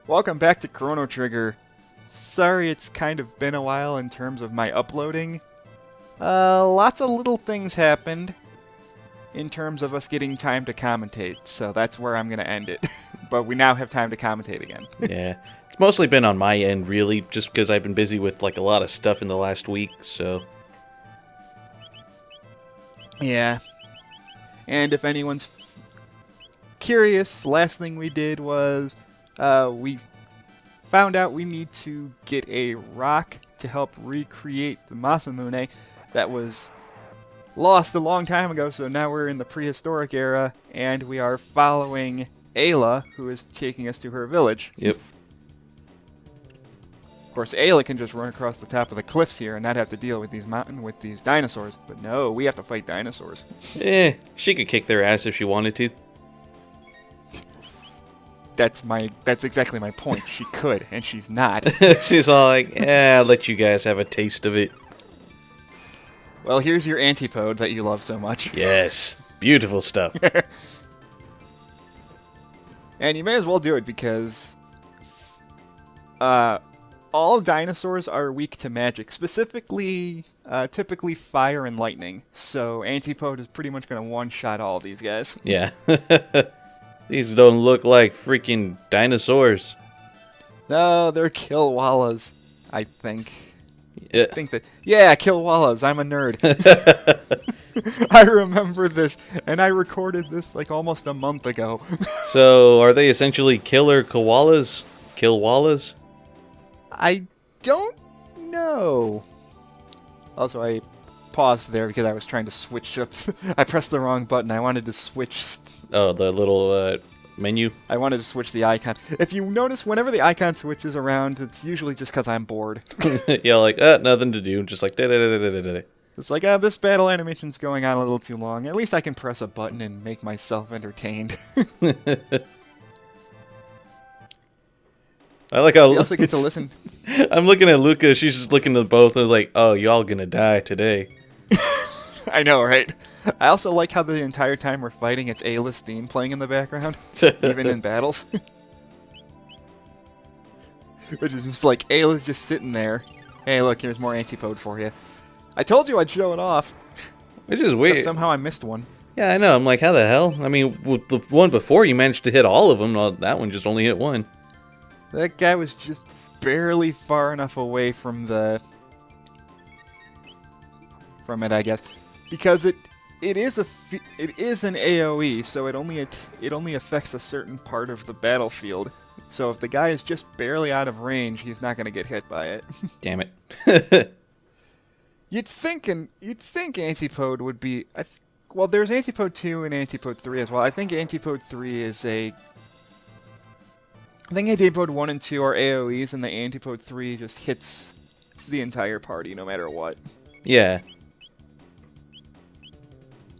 Welcome back to Chrono Trigger. Sorry it's kind of been a while in terms of my uploading. Lots of little things happened in terms of us getting time to commentate, so that's where I'm going to end it. But we now have time to commentate again. Yeah, it's mostly been on my end, really, just because I've been busy with, like, a lot of stuff in the last week, so... Yeah. And if anyone's curious, last thing we did was we found out we need to get a rock to help recreate the Masamune that was lost a long time ago, so now we're in the prehistoric era, and we are following Ayla, who is taking us to her village. Yep. Of course, Ayla can just run across the top of the cliffs here and not have to deal with these dinosaurs, but no, we have to fight dinosaurs. She could kick their ass if she wanted to. That's exactly my point. She could, and she's not. She's all like, I'll let you guys have a taste of it. Well, here's your antipode that you love so much. Yes, beautiful stuff. And you may as well do it because all dinosaurs are weak to magic, specifically, typically fire and lightning. So Antipode is pretty much going to one-shot all these guys. Yeah. These don't look like freaking dinosaurs. No, they're Killwallas, I think. Yeah. Yeah, Killwallas. I'm a nerd. I remember this, and I recorded this like almost a month ago. So, are they essentially killer koalas? Killwallas? I don't know. Also, I paused there because I was trying to switch up. I pressed the wrong button. I wanted to switch. Oh, the little menu? I wanted to switch the icon. If you notice, whenever the icon switches around, it's usually just because I'm bored. Yeah, like, nothing to do. Just like, da-da-da-da-da-da. It's like, this battle animation's going on a little too long. At least I can press a button and make myself entertained. I like how... You also get to listen. I'm looking at Luca. She's just looking at both and like, oh, y'all gonna die today. I know, right? I also like how the entire time we're fighting, it's Ayla's theme playing in the background, even in battles. Which is just like, Ayla's just sitting there. Hey, look, here's more Antipode for you. I told you I'd show it off. Which is weird. Except somehow I missed one. Yeah, I know. I'm like, how the hell? I mean, with the one before, you managed to hit all of them. Well, that one just only hit one. That guy was just barely far enough away from it, I guess, because it is an AOE, so it only affects a certain part of the battlefield. So if the guy is just barely out of range, he's not going to get hit by it. Damn it. You'd think Antipode would be. Well, there's Antipode 2 and Antipode 3 as well. I think Antipode 3 is I think Antipode 1 and 2 are AoEs, and the Antipode 3 just hits the entire party no matter what. Yeah.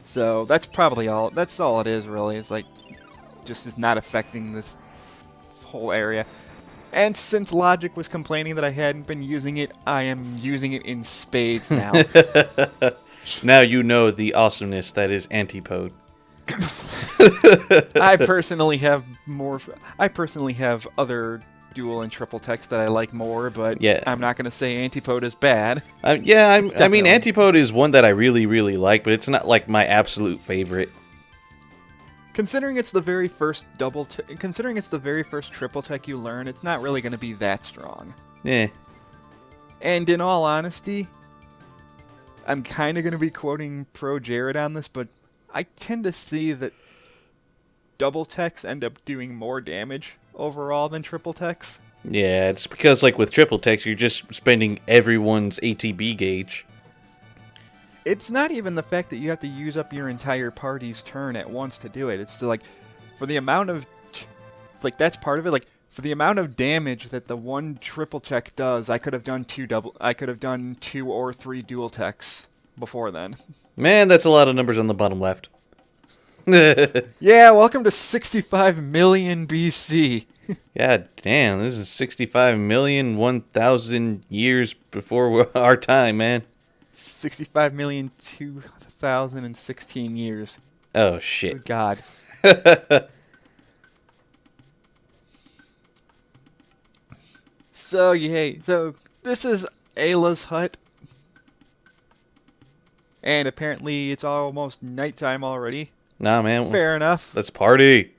So that's probably all. That's all it is, really. It's like, just is not affecting this whole area. And since Logic was complaining that I hadn't been using it, I am using it in spades now. Now you know the awesomeness that is Antipode. I personally have other dual and triple text that I like more, but yeah. I'm not going to say Antipode is bad. I mean, Antipode is one that I really, really like, but it's not like my absolute favorite. Considering it's the very first triple tech you learn, it's not really going to be that strong. Yeah. And in all honesty, I'm kind of going to be quoting Pro Jared on this, but I tend to see that double techs end up doing more damage overall than triple techs. Yeah, it's because, like, with triple techs, you're just spending everyone's ATB gauge. It's not even the fact that you have to use up your entire party's turn at once to do it. It's like, for the amount of, like, that's part of it. Like, for the amount of damage that the one triple tech does, I could have done two or three dual techs before then. Man, that's a lot of numbers on the bottom left. Yeah, welcome to 65 million BC. God damn, this is 65 million 1,000 years before our time, man. 65,002,016 years. Oh, shit. Good God. So this is Ayla's hut. And apparently it's almost nighttime already. Nah, man. Fair enough. Let's party.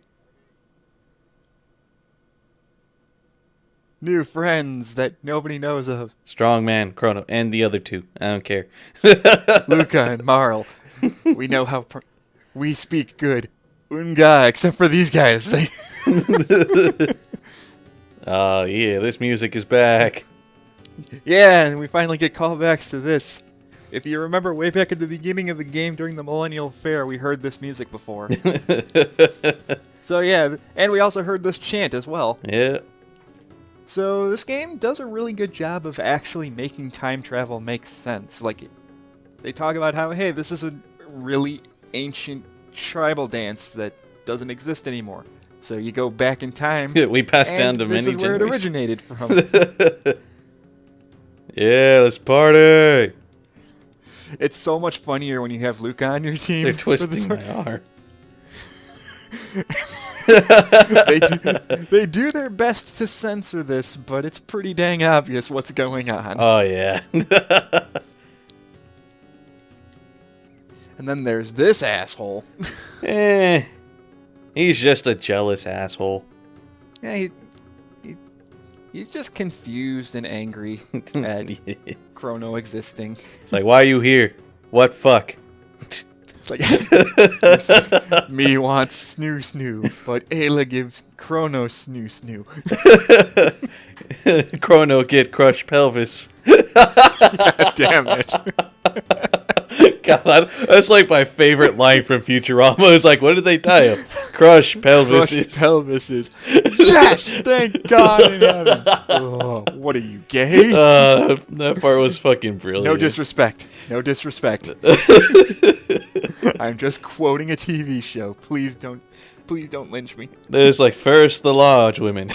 New friends that nobody knows of. Strong man, Chrono, and the other two. I don't care. Luca and Marl. We know how we speak good. Unga, except for these guys. Oh, yeah, this music is back. Yeah, and we finally get callbacks to this. If you remember way back at the beginning of the game during the Millennial Fair, we heard this music before. So yeah, and we also heard this chant as well. Yeah. So this game does a really good job of actually making time travel make sense. Like, they talk about how, hey, this is a really ancient tribal dance that doesn't exist anymore. So you go back in time. We passed down to many this is where it originated from. Yeah, let's party. It's so much funnier when you have Luca on your team. They're twisting my arm. They do their best to censor this, but it's pretty dang obvious what's going on. Oh, yeah. And then there's this asshole. He's just a jealous asshole. Yeah, he's just confused and angry at Chrono existing. It's like, why are you here? What fuck? It's like, me wants snoo snoo, but Ayla gives Chrono snoo snoo. Chrono get crushed pelvis. God damn it. God, that's like my favorite line from Futurama. It's like, what did they tie up? Crush pelvises. Crushed pelvises. Yes! Thank God in heaven. Oh, what are you, gay? That part was fucking brilliant. No disrespect. No disrespect. I'm just quoting a TV show. Please don't lynch me. There's like first the large women,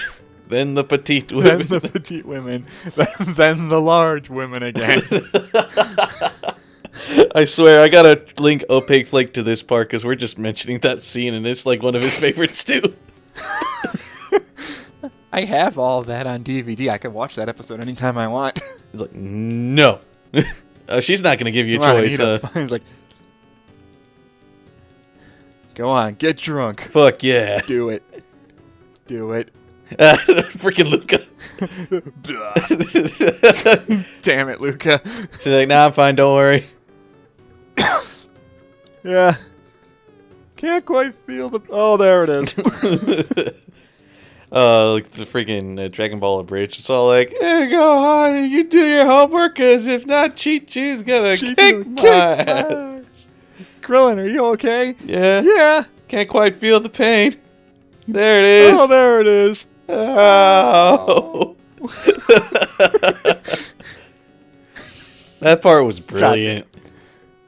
then the petite women. Then the petite women. Then the large women again. I swear, I gotta link Opaque Flake to this part because we're just mentioning that scene and it's like one of his favorites too. I have all of that on DVD. I can watch that episode anytime I want. He's like, no. She's not gonna give you a Come on, choice. He's like, go on, get drunk. Fuck yeah. Do it. Do it. Freaking Luca. Damn it, Luca. She's like, nah, I'm fine, don't worry. Yeah. Can't quite feel the... Oh, there it is. Like the freaking Dragon Ball Bridge. It's all like, hey, go on, you do your homework, because if not, Chi-Chi's gonna kick my ass. Krillin, are you okay? Yeah. Yeah. Can't quite feel the pain. There it is. Oh, there it is. Oh. That part was brilliant.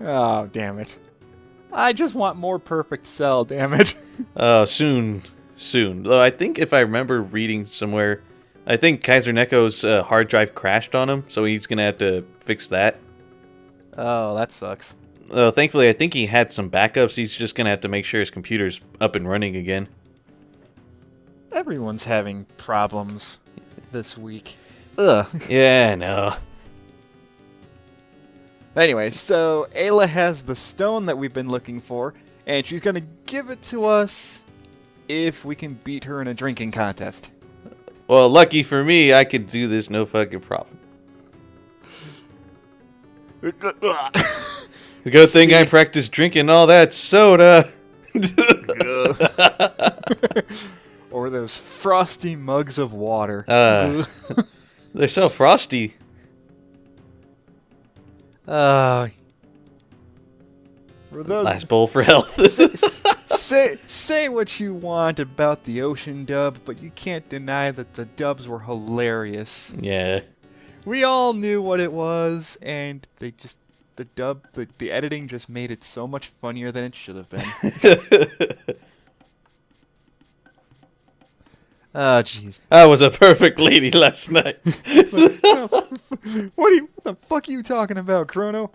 Oh, damn it. I just want more Perfect Cell, damn it. Soon. Though I think if I remember reading somewhere, I think Kaiser Neko's hard drive crashed on him, so he's gonna have to fix that. Oh, that sucks. Thankfully, I think he had some backups. He's just gonna have to make sure his computer's up and running again. Everyone's having problems this week. Ugh. Yeah, I know. Anyway, so Ayla has the stone that we've been looking for, and she's gonna give it to us if we can beat her in a drinking contest. Well, lucky for me, I could do this no fucking problem. Good thing I practiced drinking all that soda. Or those frosty mugs of water. They're so frosty. For those Last bowl for health. say what you want about the ocean dub, but you can't deny that the dubs were hilarious. Yeah. We all knew what it was, and the editing just made it so much funnier than it should have been. Oh, jeez. I was a perfect lady last night. What the fuck are you talking about, Chrono?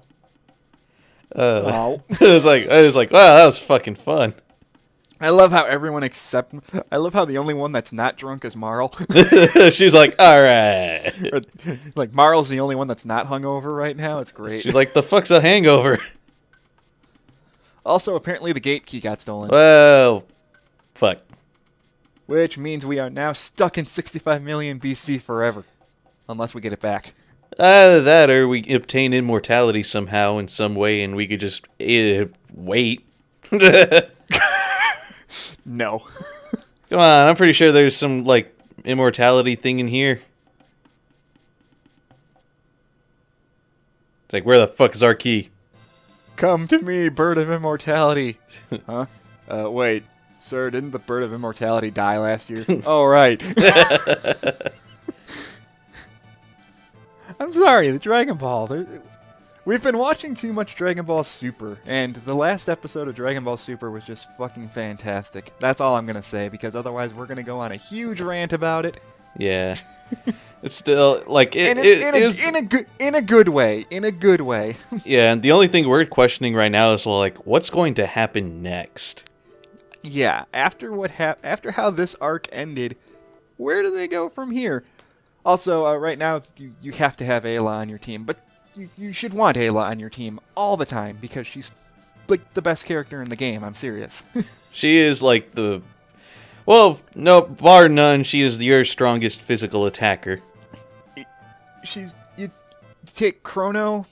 I was like, wow, that was fucking fun. I love how everyone except... I love how the only one that's not drunk is Marl. She's like, all right. Like, Marl's the only one that's not hungover right now. It's great. She's like, the fuck's a hangover? Also, apparently the gate key got stolen. Well, fuck. Which means we are now stuck in 65 million BC forever. Unless we get it back. Either that or we obtain immortality somehow in some way and we could just wait. No. Come on, I'm pretty sure there's some, like, immortality thing in here. It's like, where the fuck is our key? Come to me, bird of immortality. Huh? Wait. Sir, didn't the bird of immortality die last year? Oh, right. I'm sorry, the Dragon Ball. We've been watching too much Dragon Ball Super, and the last episode of Dragon Ball Super was just fucking fantastic. That's all I'm gonna say, because otherwise we're gonna go on a huge rant about it. Yeah. It's still, like, in a good way. In a good way. Yeah, and the only thing we're questioning right now is, like, what's going to happen next? Yeah, after how this arc ended, where do they go from here? Also, right now, you have to have Ayla on your team, but you should want Ayla on your team all the time, because she's, like, the best character in the game, I'm serious. She is, like, well, no, bar none, she is your strongest physical attacker. You take Chrono.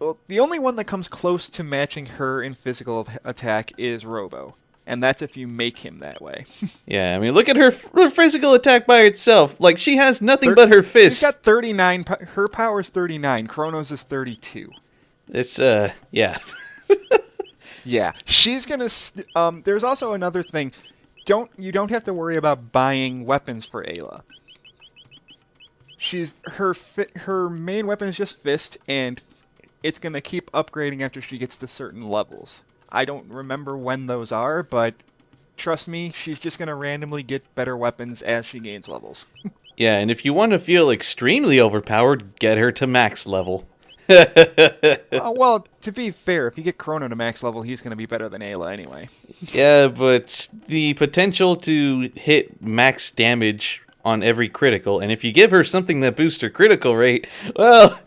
Well, the only one that comes close to matching her in physical attack is Robo, and that's if you make him that way. Yeah, I mean, look at her physical attack by itself. Like, she has nothing but her fists. She's got 39. Her power is 39. Chrono's is 32. It's, yeah. Yeah, she's gonna. There's also another thing. You don't have to worry about buying weapons for Ayla. Her main weapon is just Fist, and it's gonna keep upgrading after she gets to certain levels. I don't remember when those are, but trust me, she's just gonna randomly get better weapons as she gains levels. Yeah, and if you want to feel extremely overpowered, get her to max level. Well, to be fair, if you get Chrono to max level, he's gonna be better than Ayla anyway. Yeah, but the potential to hit max damage on every critical, and if you give her something that boosts her critical rate, well,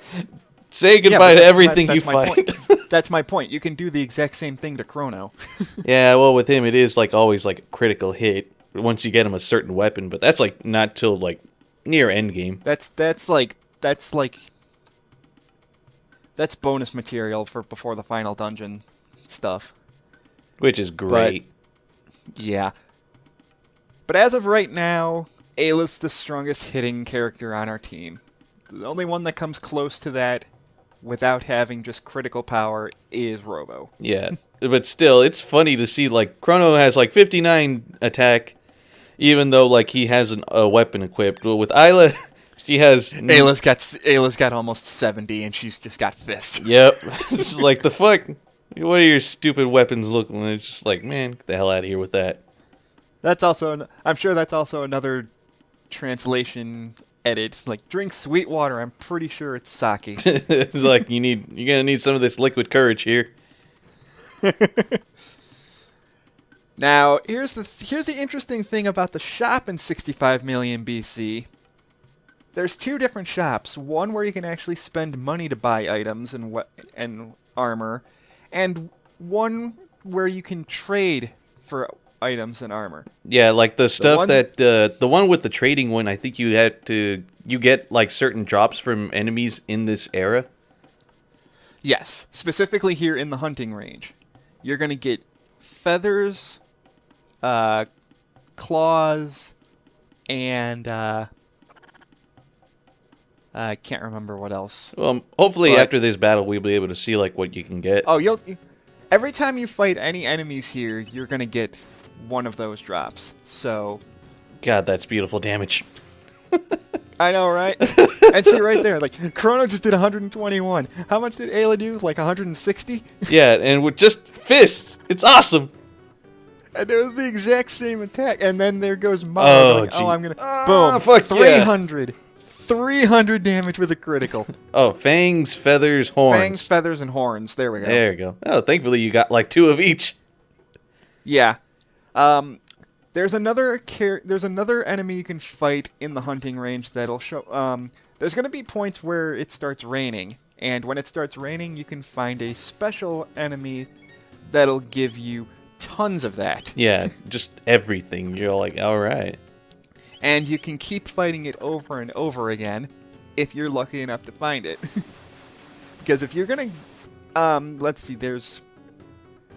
say goodbye to everything you fight. That's my point. You can do the exact same thing to Chrono. Yeah, well, with him, it is like always like a critical hit once you get him a certain weapon, but that's like not till like near end game. That's bonus material for before the final dungeon stuff. Which is great. But, yeah. But as of right now, Ayla's the strongest hitting character on our team. The only one that comes close to that without having just critical power is Robo. Yeah, but still, it's funny to see, like, Chrono has, like, 59 attack, even though, like, he has a weapon equipped. But with Ayla, she has... Ayla's got almost 70, and she's just got Fist. Yep. It's like, the fuck? What are your stupid weapons looking like? It's just like, man, get the hell out of here with that. That's also... I'm sure that's also another translation edit. Like, drink sweet water. I'm pretty sure it's sake. It's like, you're gonna need some of this liquid courage here. Now, here's the interesting thing about the shop in 65 million BC. There's two different shops. One where you can actually spend money to buy items and armor, and one where you can trade for items and armor. Yeah, like the stuff the one with the trading one, I think you get like certain drops from enemies in this era. Yes, specifically here in the hunting range. You're going to get feathers, claws, and I can't remember what else. Well, hopefully after this battle we'll be able to see like what you can get. Oh, every time you fight any enemies here, you're going to get one of those drops. So, God, that's beautiful damage. I know, right? And see right there, like, Chrono just did 121. How much did Ayla do? Like 160? Yeah, and with just fists. It's awesome. And it was the exact same attack. And then there goes Mario. I'm going to... Boom. Fuck 300. Yeah. 300 damage with a critical. Oh, fangs, feathers, horns. Fangs, feathers, and horns. There we go. There we go. Oh, thankfully you got like 2 of each. Yeah. There's another enemy you can fight in the hunting range that'll show. There's going to be points where it starts raining, and when it starts raining, you can find a special enemy that'll give you tons of that. Yeah, just everything. You're like, all right. And you can keep fighting it over and over again if you're lucky enough to find it. Because if you're gonna, let's see,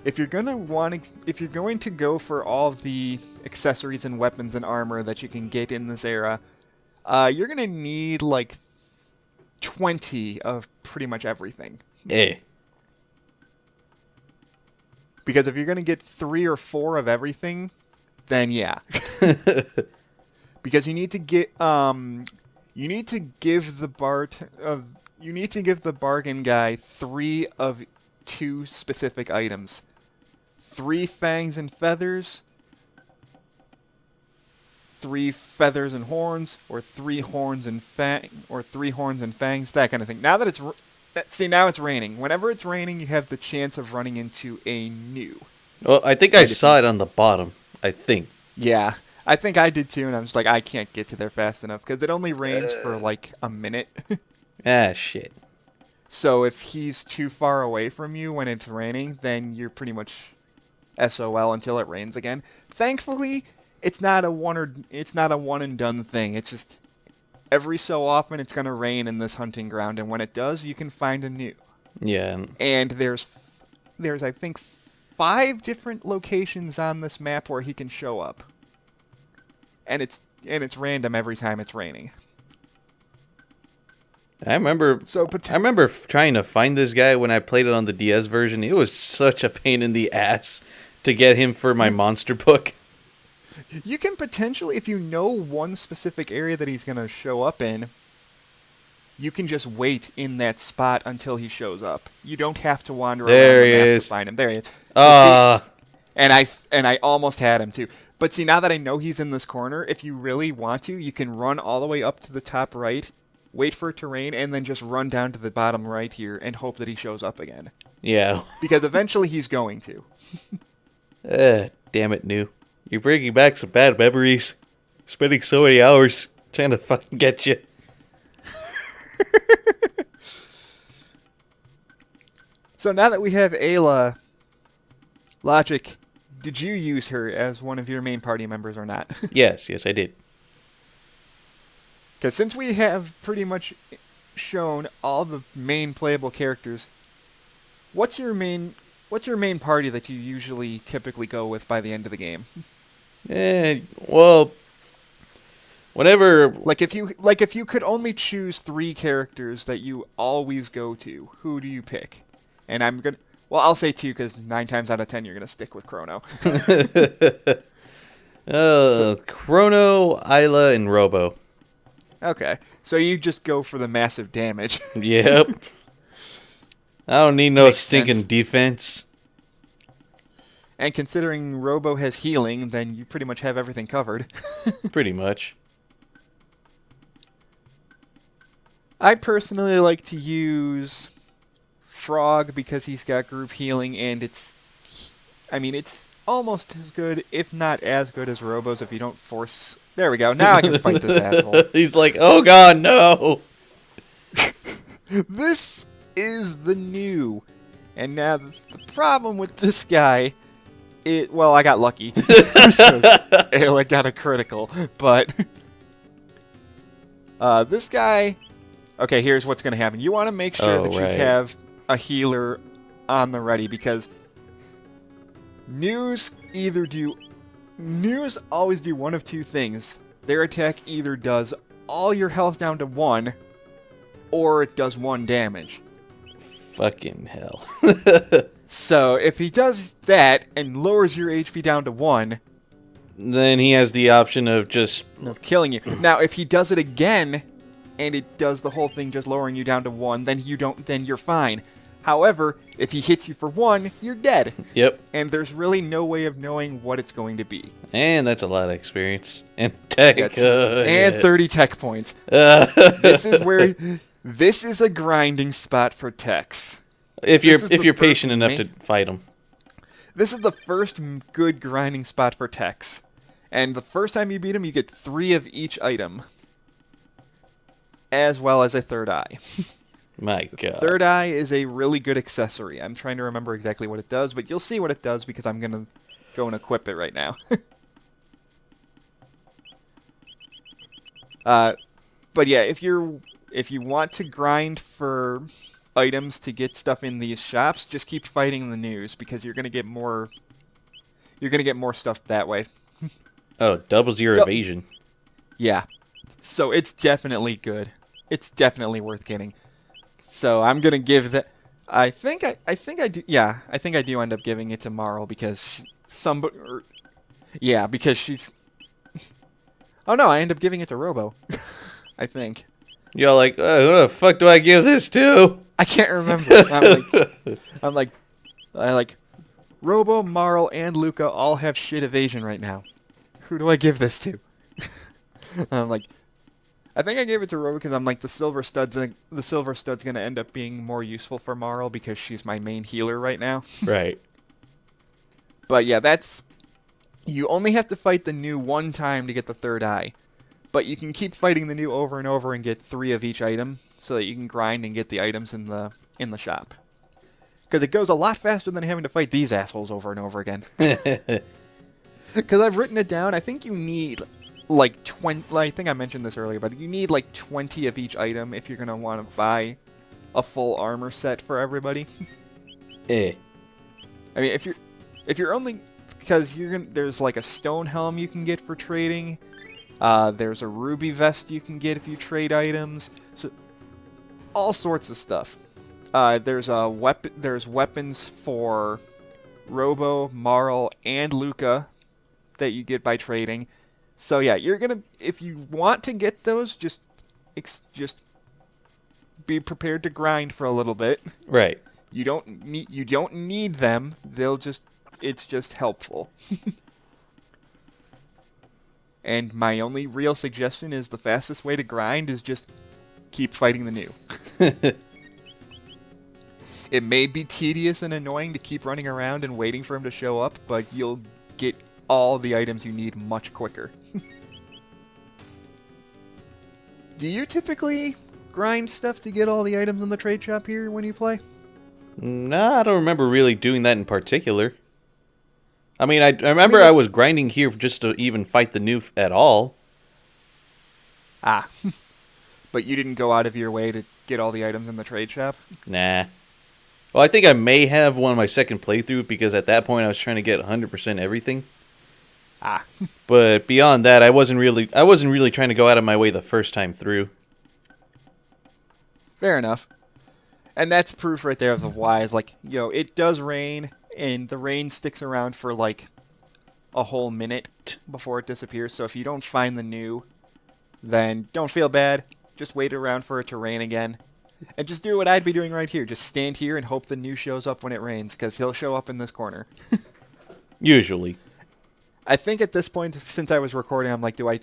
if you're going to go for all of the accessories and weapons and armor that you can get in this era, you're gonna need like 20 of pretty much everything. Eh. Because if you're gonna get 3 or 4 of everything, then yeah. Because you need to give the bargain guy 3 of 2 specific items: 3 fangs and feathers, 3 feathers and horns, or 3 horns and fangs, that kind of thing. Now it's raining. Whenever it's raining, you have the chance of running into a new. Well, I think I saw it on the bottom. I think. Yeah, I think I did too, and I was like, I can't get to there fast enough because it only rains for like a minute. Ah, shit. So if he's too far away from you when it's raining, then you're pretty much SOL until it rains again. Thankfully, it's not a one and done thing. It's just every so often it's going to rain in this hunting ground, and when it does, you can find a new. Yeah. And there's I think 5 different locations on this map where he can show up. And it's random every time it's raining. I remember trying to find this guy when I played it on the DS version. It was such a pain in the ass to get him for my monster book. You can potentially, if you know one specific area that he's going to show up in, you can just wait in that spot until he shows up. You don't have to wander around the map to find him. There he is. And I almost had him too. But see, now that I know he's in this corner, if you really want to, you can run all the way up to the top right, wait for it to rain, and then just run down to the bottom right here and hope that he shows up again. Yeah. Because eventually he's going to. Damn it, New. You're bringing back some bad memories. Spending so many hours trying to fucking get you. So now that we have Ayla, Logic, did you use her as one of your main party members or not? Yes, I did. Because since we have pretty much shown all the main playable characters, what's your main party that you usually typically go with by the end of the game? Well, whenever like if you could only choose 3 characters that you always go to, who do you pick? And I'll say 2 because 9 times out of 10 you're gonna stick with Chrono. Chrono, Isla, and Robo. Okay, so you just go for the massive damage. Yep. I don't need no Makes stinking sense. defense. And considering Robo has healing, then you pretty much have everything covered. Pretty much. I personally like to use Frog because he's got group healing, and it's almost as good, if not as good as Robo's if you don't force... There we go, now I can fight this asshole. He's like, oh god, no! This is the new. And now the problem with this guy... I got lucky. I got a critical, but... this guy... Okay, here's what's going to happen. You want to make sure that you have a healer on the ready, because News always do one of 2 things. Their attack either does all your health down to 1, or it does 1 damage. Fucking hell. So, if he does that and lowers your HP down to 1... Then he has the option of just... killing you. Now, if he does it again, and it does the whole thing just lowering you down to 1, then you're fine. However, if he hits you for 1, you're dead. Yep. And there's really no way of knowing what it's going to be. And that's a lot of experience. And tech. And 30 tech points. This is a grinding spot for techs. If you're patient enough to fight them. This is the first good grinding spot for Tex. And the first time you beat him, you get 3 of each item. As well as a third eye. My God. Third eye is a really good accessory. I'm trying to remember exactly what it does, but you'll see what it does because I'm going to go and equip it right now. But yeah, if you want to grind for items to get stuff in these shops, just keep fighting the news because you're going to get more stuff that way. Oh, doubles your evasion. Yeah. So it's definitely good. It's definitely worth getting. So I'm going to give that I think I do. Yeah, I think I do end up giving it to Marl because because she's Oh no, I end up giving it to Robo. I think. You're like, who the fuck do I give this to? I can't remember. I'm like, Robo, Marl, and Luca all have shit evasion right now. Who do I give this to? I'm like, I think I gave it to Robo because I'm like, the silver stud's gonna end up being more useful for Marl because she's my main healer right now. Right. But yeah, you only have to fight the new one time to get the third eye. But you can keep fighting the new over and over and get 3 of each item so that you can grind and get the items in the shop. Because it goes a lot faster than having to fight these assholes over and over again. Because I've written it down, I think you need like 20, I think I mentioned this earlier, but you need like 20 of each item if you're going to want to buy a full armor set for everybody. I mean, if you're only, because there's like a stone helm you can get for trading. There's a ruby vest you can get if you trade items. So all sorts of stuff. There's weapons for Robo, Marl, and Luca that you get by trading. So yeah, if you want to get those, just be prepared to grind for a little bit. Right. You don't need them. It's just helpful. And my only real suggestion is the fastest way to grind is just keep fighting the new. It may be tedious and annoying to keep running around and waiting for him to show up, but you'll get all the items you need much quicker. Do you typically grind stuff to get all the items in the trade shop here when you play? Nah, I don't remember really doing that in particular. I mean, I remember I was grinding here just to even fight the new at all. Ah. But you didn't go out of your way to get all the items in the trade shop? Nah. Well, I think I may have one of my second playthrough because at that point I was trying to get 100% everything. Ah. But beyond that, I wasn't really trying to go out of my way the first time through. Fair enough. And that's proof right there of why. It's like, it does rain, and the rain sticks around for like a whole minute before it disappears. So if you don't find the new, then don't feel bad. Just wait around for it to rain again. And just do what I'd be doing right here. Just stand here and hope the new shows up when it rains, because he'll show up in this corner. Usually. I think at this point, since I was recording, I'm like, do I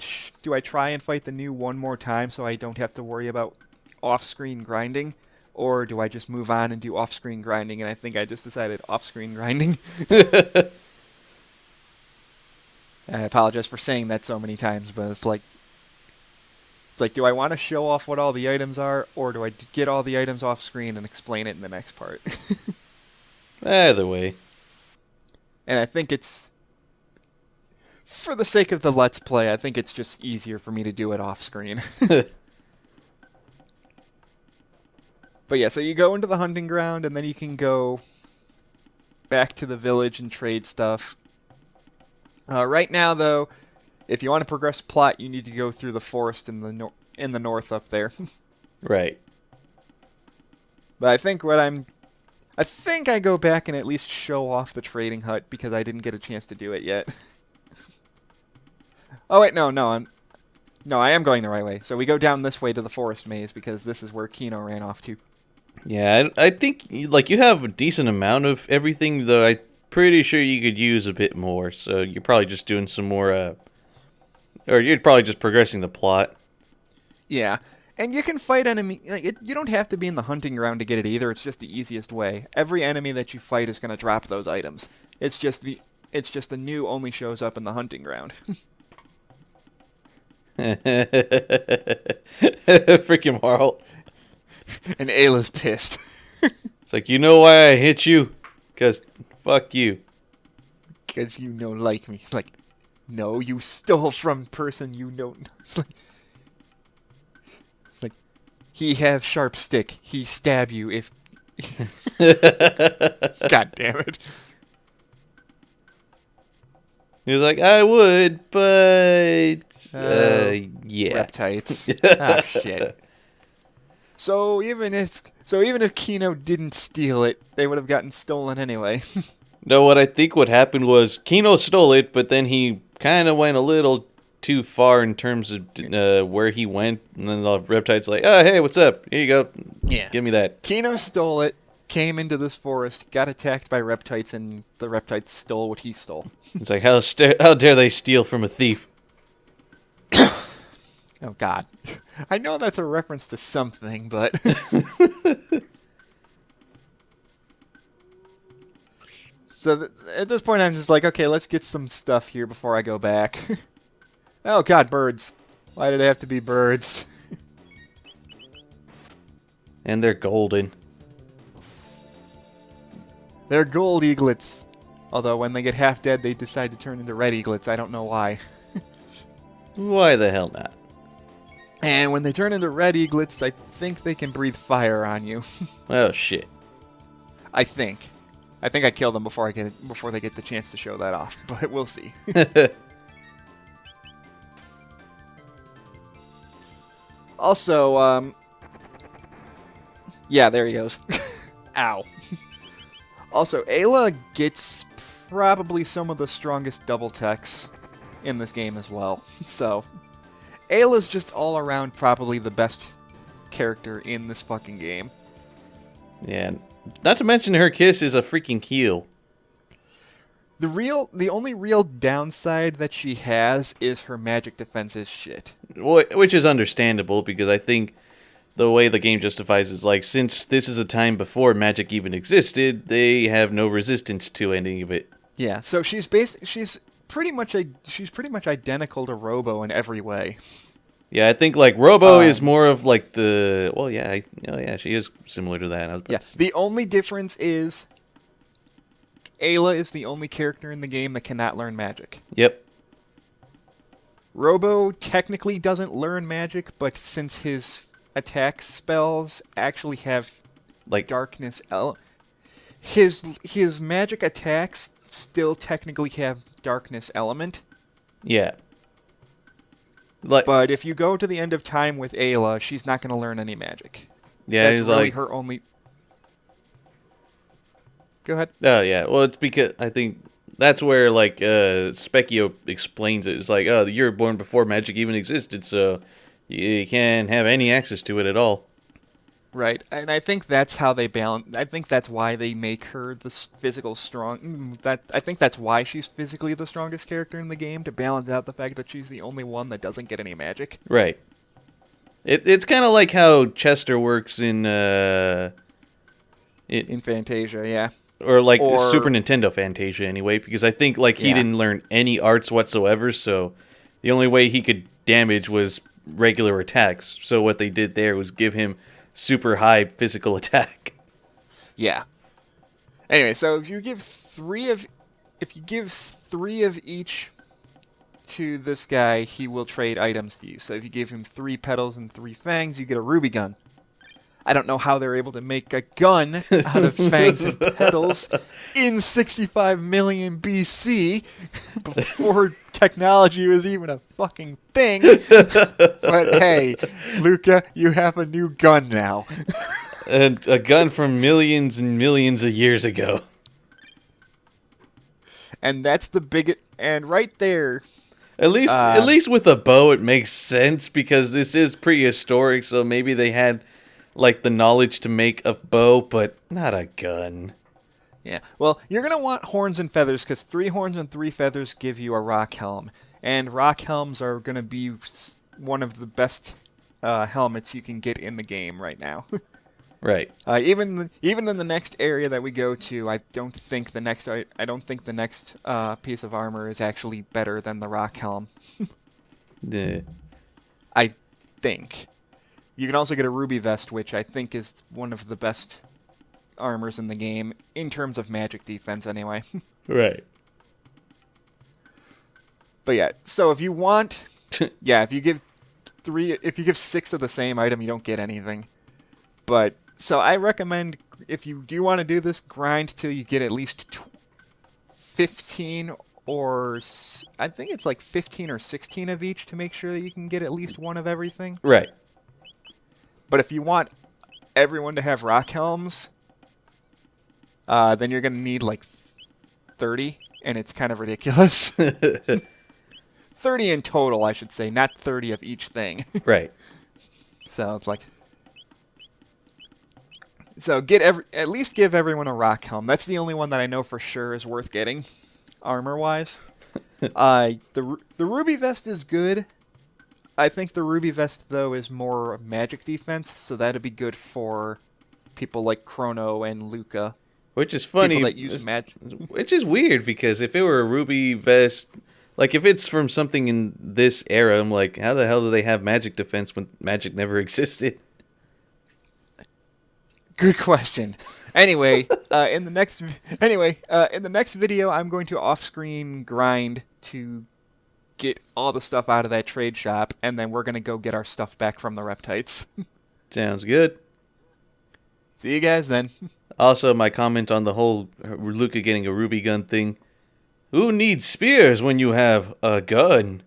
try and fight the new one more time so I don't have to worry about off-screen grinding? Or do I just move on and do off-screen grinding? And I think I just decided off-screen grinding. I apologize for saying that so many times, but it's like, do I want to show off what all the items are, or do I get all the items off-screen and explain it in the next part? Either way. And I think it's, for the sake of the Let's Play, I think it's just easier for me to do it off-screen. But yeah, so you go into the hunting ground, and then you can go back to the village and trade stuff. Right now, though, if you want to progress plot, you need to go through the forest in the north up there. Right. But I think I go back and at least show off the trading hut because I didn't get a chance to do it yet. Oh wait, no, I am going the right way. So we go down this way to the forest maze because this is where Kino ran off to. Yeah, I think like you have a decent amount of everything, though I'm pretty sure you could use a bit more. So you're probably just doing some more, or you're probably just progressing the plot. Yeah, and you can fight enemy. You don't have to be in the hunting ground to get it either. It's just the easiest way. Every enemy that you fight is going to drop those items. It's just the new only shows up in the hunting ground. Freaking Marl. And Ayla's pissed. It's like, you know why I hit you? Because fuck you. Because you don't like me. It's like, no, you stole from person you don't know. It's like he have sharp stick. He stab you if... God damn it. He was like, I would, but... yeah. Reptites. Ah, shit. So even if Kino didn't steal it, they would have gotten stolen anyway. No, what I think what happened was Kino stole it, but then he kind of went a little too far in terms of where he went, and then the reptile's like, oh, hey, what's up? Here you go. Yeah. Give me that. Kino stole it, came into this forest, got attacked by reptites, and the reptites stole what he stole. It's like, how dare they steal from a thief? Oh, God. I know that's a reference to something, but... So at this point, I'm just like, okay, let's get some stuff here before I go back. Oh, God, birds. Why did it have to be birds? And they're golden. They're gold eaglets. Although when they get half dead, they decide to turn into red eaglets. I don't know why. Why the hell not? And when they turn into red eaglets, I think they can breathe fire on you. Oh, shit. I think I kill them before they get the chance to show that off, but we'll see. Also, yeah, there he goes. Ow. Also, Ayla gets probably some of the strongest double techs in this game as well. So, Ayla's just all around probably the best character in this fucking game. Yeah. Not to mention her kiss is a freaking heal. The only real downside that she has is her magic defense is shit. Which is understandable, because I think the way the game justifies is like, since this is a time before magic even existed, they have no resistance to any of it. Yeah, so she's pretty much identical to Robo in every way. Yeah, I think like Robo is more of like the she is similar to that. Yes, the only difference is Ayla is the only character in the game that cannot learn magic. Yep. Robo technically doesn't learn magic, but since his attack spells actually have like darkness, his magic attacks still technically have darkness element. Yeah. Like, but if you go to the end of time with Ayla, she's not going to learn any magic. Yeah, that's he's really like her only. Go ahead. Oh yeah, well it's because I think that's where like Specchio explains it. It's like, oh, you're born before magic even existed, so you can't have any access to it at all. Right, and I think that's how they balance. I think that's why they make her the physical strong. I think that's why she's physically the strongest character in the game, to balance out the fact that she's the only one that doesn't get any magic. Right. It's kind of like how Chester works in Fantasia, yeah. Or Super Nintendo Fantasia anyway, because I think like he didn't learn any arts whatsoever, so the only way he could damage was regular attacks. So what they did there was give him super high physical attack. Yeah. Anyway, so if you give three of each to this guy, he will trade items to you. So if you give him 3 petals and 3 fangs, you get a ruby gun. I don't know how they're able to make a gun out of fangs and petals in 65 million BC, before technology was even a fucking thing. But hey, Luca, you have a new gun now. And a gun from millions and millions of years ago. And that's the biggest. And right there. At least with a bow, it makes sense, because this is prehistoric, so maybe they had like the knowledge to make a bow, but not a gun. Yeah. Well, you're gonna want horns and feathers, because 3 horns and 3 feathers give you a rock helm, and rock helms are gonna be one of the best helmets you can get in the game right now. Right. Even in the next area that we go to, I don't think the next piece of armor is actually better than the rock helm. Yeah. I think. You can also get a ruby vest, which I think is one of the best armors in the game in terms of magic defense, anyway. Right. But yeah, so if you want, if you give 6 of the same item, you don't get anything. But so I recommend, if you do want to do this, grind till you get at least 15 or I think it's like 15 or 16 of each to make sure that you can get at least one of everything. Right. But if you want everyone to have rock helms, then you're going to need like 30, and it's kind of ridiculous. 30 in total, I should say, not 30 of each thing. Right. So it's like... So at least give everyone a rock helm. That's the only one that I know for sure is worth getting, armor-wise. The ruby vest is good. I think the ruby vest, though, is more magic defense, so that'd be good for people like Chrono and Luca. Which is funny. People that use magic. Which is weird, because if it were a ruby vest... Like, if it's from something in this era, I'm like, how the hell do they have magic defense when magic never existed? Good question. Anyway, in the next video, I'm going to off-screen grind to get all the stuff out of that trade shop, and then we're going to go get our stuff back from the reptites. Sounds good. See you guys then. Also, my comment on the whole Luca getting a ruby gun thing. Who needs spears when you have a gun?